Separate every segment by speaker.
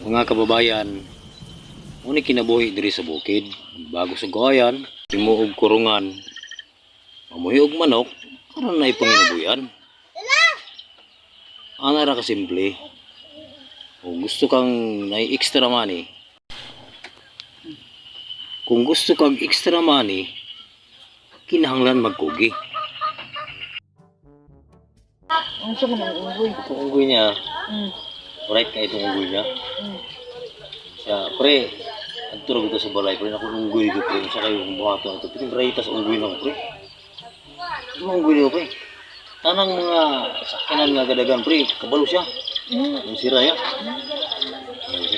Speaker 1: Mga kababayan, muna kinabuhi diri sa bukid, bago sa gawayan, timuog kurungan, mamuhi og manok, karon na ipanginabuyan. Ana ra ka simple. Kung gusto kang nay extra money, kung gusto kang extra money, kinahanglan magkugi.
Speaker 2: Ang gusto mo ng unggoy.
Speaker 1: Itong unggoy niya, right ka itong unggoy niya. Siya, pre, agturog ito sa balay, pre, ako unggoy dito, pre, siya kayo buhato ito, piting rayita sa unggoy na, pre. Ano unggoy dito, pre? Tanang mga sakyanan nga gadagan, pre, kabalo siya. Ang sira ya.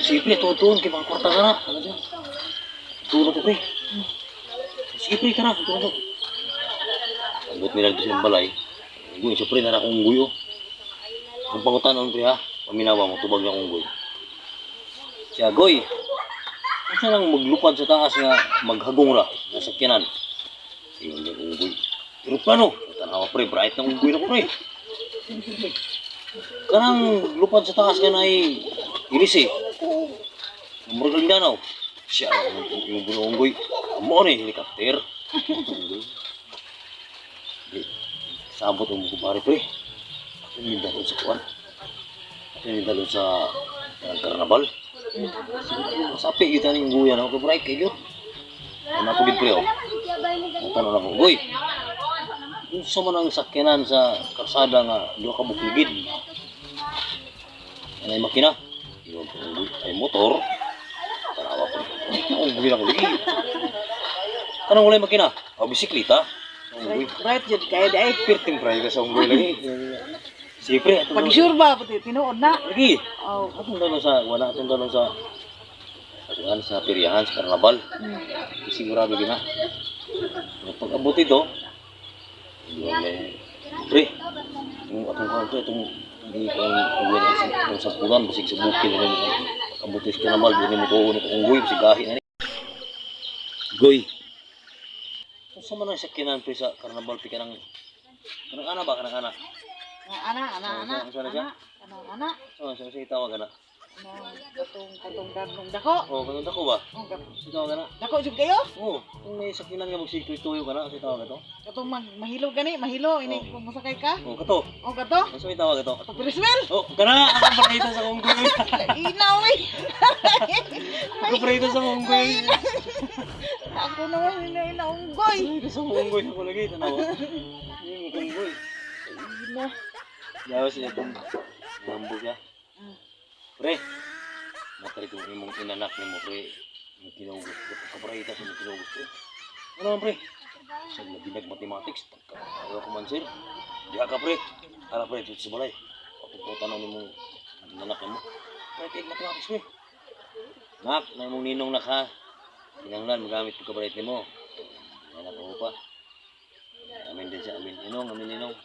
Speaker 1: Sipre, tutuon, kaya mga kwarta ka na. Ano siya? Tutuon ako, pre. Sipre, tara, tutuon ako. Abot nila dito sa balay. Unggoy, siya, pre, nara akong unggoy, oh. Ang pangutanon, pre, ha? Paminawa mo, tubag niya unggoy. Siya, goy, kung saan lang maglupad sa taas nga maghagong ra na sakyanan. Yung unggoy. Pero plano, tanawa, pre, bright ng unggoy na ko, pre. Kanang maglupad sa taas nga na ay iris, eh. Muragang danaw. Siya, yung unggoy. Amo na, helicopter. Sabot ang bukubari, pre. Ako yung dalon sa kuwan. Ako yung dalon sa karnabal. Sapi kita ning guyan ako bright kayo. Ano ko gid pre oh. Tanong ako, "Goy. Unsa man ang sakyanan sa karsada nga duha ka bukligid?" Anay makina? Ay motor. Tanawa ko. Ang guyan ako lagi. Kanang walay makina? O bisikleta?
Speaker 2: Right, jud kaya day.
Speaker 1: Pirting pray ka sa unggoy lagi. Siyempre,
Speaker 2: Pag sure ba pati tinuod na.
Speaker 1: lagi.
Speaker 2: Oh,
Speaker 1: Atong dalon sa wala atong dalon sa sa piryahan sa karnabal. Sigurado gina. Pag abot ito, pre, yung atong kanto itong hindi ko ang sa pulan basig sa bukid na abot sa karnabal hindi mo tuon ito unggoy basig gahi na ni. Goy. Kung sa man ang sakyanan pre sa karnabal pi kanang ana ba kanang ana?
Speaker 2: Ana.
Speaker 1: So, siya tawag ana.
Speaker 2: Katong dako.
Speaker 1: Oh, kanang dako ba?
Speaker 2: Oh,
Speaker 1: Siya tawag ana.
Speaker 2: dako jud kayo.
Speaker 1: Oh, kung may sakyanan nga magsikri-tuyo ka na, siya tawag ito.
Speaker 2: Katong mahilo gani, mahilo ini kung masakay ka.
Speaker 1: Oh, kato.
Speaker 2: Oh, kato.
Speaker 1: Ano siya tawag ito?
Speaker 2: Katong Prismel.
Speaker 1: Oh, kana ako pakita sa unggoy.
Speaker 2: Inaw eh.
Speaker 1: Ako pakita sa unggoy.
Speaker 2: Ako naman inaunggoy.
Speaker 1: Pakita sa unggoy ako lagi tanawa. Yung unggoy.
Speaker 2: Ina.
Speaker 1: Yawa siya itong mambo siya. Pre, matari kong imong inanak ni mo, pre. Yung kinaugus. Kaparahita sa mga kinaugus, pre. Ano naman, pre? Sa nabinag mathematics, ayaw ko man, sir. Diha ka, pre. Ara, pre, dito sa balay. Papuputan na mo inanak ni mo. Pre, take mathematics, pre. Nak, na imong ninong nak, ha. Kinanglan, magamit ko kapalit ni mo. Anak ko pa. Amin din siya, amin ninong.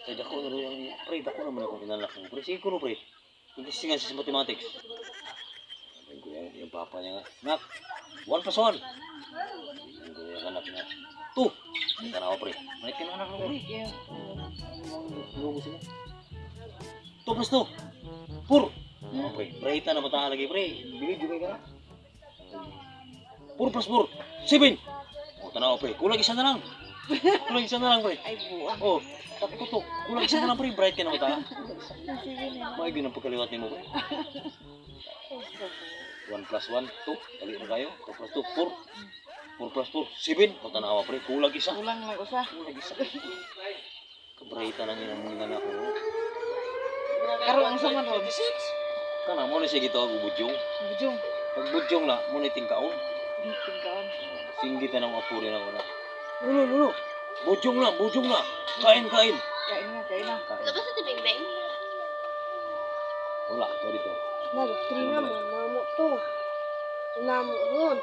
Speaker 1: Kaya dako na rin, pre, dako naman akong inanak mo. Pre, sige ko no, pre. Gusto nga siya sa mathematics. Yung papa niya nga, nak, 1 plus 1. Yung anak niya, 2. Ang tanawa, pre. Manit ka na anak mo, pre. Lugo sila. 2 plus 2. 4. Oh, pre. Prehita na matahan lagi, pre. Bigay ka na. 4 plus 4. 7. Oh, tanawa, pre. Kulang isa na lang. Pre.
Speaker 2: Ay buang.
Speaker 1: Oh, tapi ko to. Kulang isa na lang, pre. Bright ka na matahan. May ginang pagkaliwat ni mo, pre. 1 plus 1, 2. Dali na kayo. 2 plus 2, 4. 4 plus 4, 7. O tanawa, pre. Kulang isa.
Speaker 2: Kulang lang usa.
Speaker 1: Kabrahita lang yun ang mga anak ko.
Speaker 2: Karo ang sama ron.
Speaker 1: Kana, muna siya gito ang budyong.
Speaker 2: Bujong.
Speaker 1: Pag budyong na, muna tingkaon.
Speaker 2: Tingkaon.
Speaker 1: Singgit na ng apuri na una. Ulo. Budyong na. Kain.
Speaker 2: Kain na.
Speaker 3: Tapos sa tibing-bing?
Speaker 1: Wala, ito dito.
Speaker 3: Nagtrina mo, namo to. Namo ron.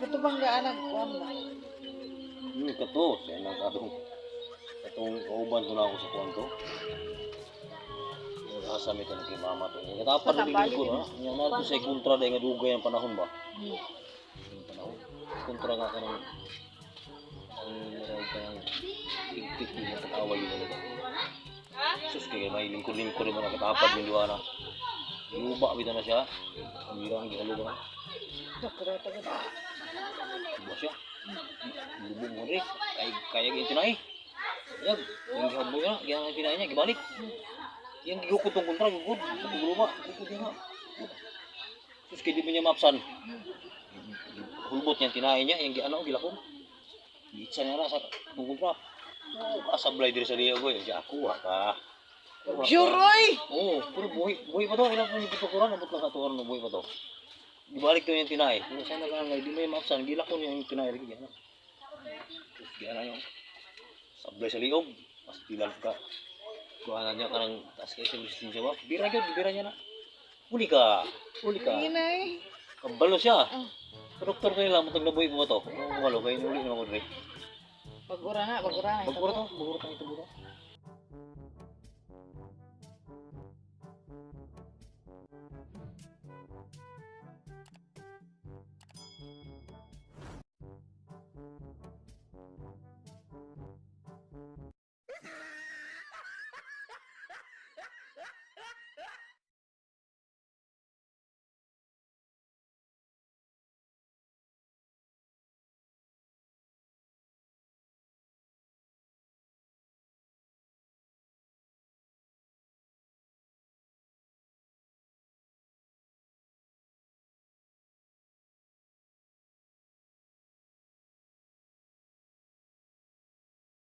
Speaker 2: Ito bang gaanag kuan ba?
Speaker 1: Kato, siya nang katong kauban ko na ako sa kwanto. Asa may tanong kay mama to. Katapan na bigil ko na. Yung na to sa kontra dahil nga dugay ang panahon ba? Panahon. Kontra nga ka ng ang meron kayang higpit yung pag-away yun. kaya may lingkod-lingkod naman nakatapad yung duwa na. Luba bitaw na siya. Ang hirang gihalo ba.
Speaker 2: Sakura tagad.
Speaker 1: Luba siya. Lubong mo rin. Kaya ginto na eh. Ayag, yung gihaboy na, ginang pinay niya, gibalik. Yang gigukot tong kontra, gugod. Gugod gugod niya nga. Terus kaya di mo niya mapsan. Hulbot niya, tinahin niya, yung ano, gilakon. Giitsa niya na sa tong kontra. Asablay diri sa liya ko eh. Siya ako, ka.
Speaker 2: Juroy!
Speaker 1: Oo, pero buhay pa to. Ilang po yung pitukuran, nabot lang sa tuwan ng buhay pa to. Dibalik to yung tinay. Kung saan nagangay, di mo yung mapsan, gilakon niya yung tinay. Gyan. Terus gyan na yung sablay sa liog. Mas tilan ka. Kuhanan niya ka ng taas kayo sa resistensya ba? Bira yun, bira niya na. Huli ka.
Speaker 2: Inay.
Speaker 1: Kabalo siya.
Speaker 2: Ah.
Speaker 1: Doktor kayo lang, matag nabuhay ko ba to? Ano kayo, nuli naman ko rin.
Speaker 2: Pag-ura na.
Speaker 1: Bagura to, bagura to ito buka.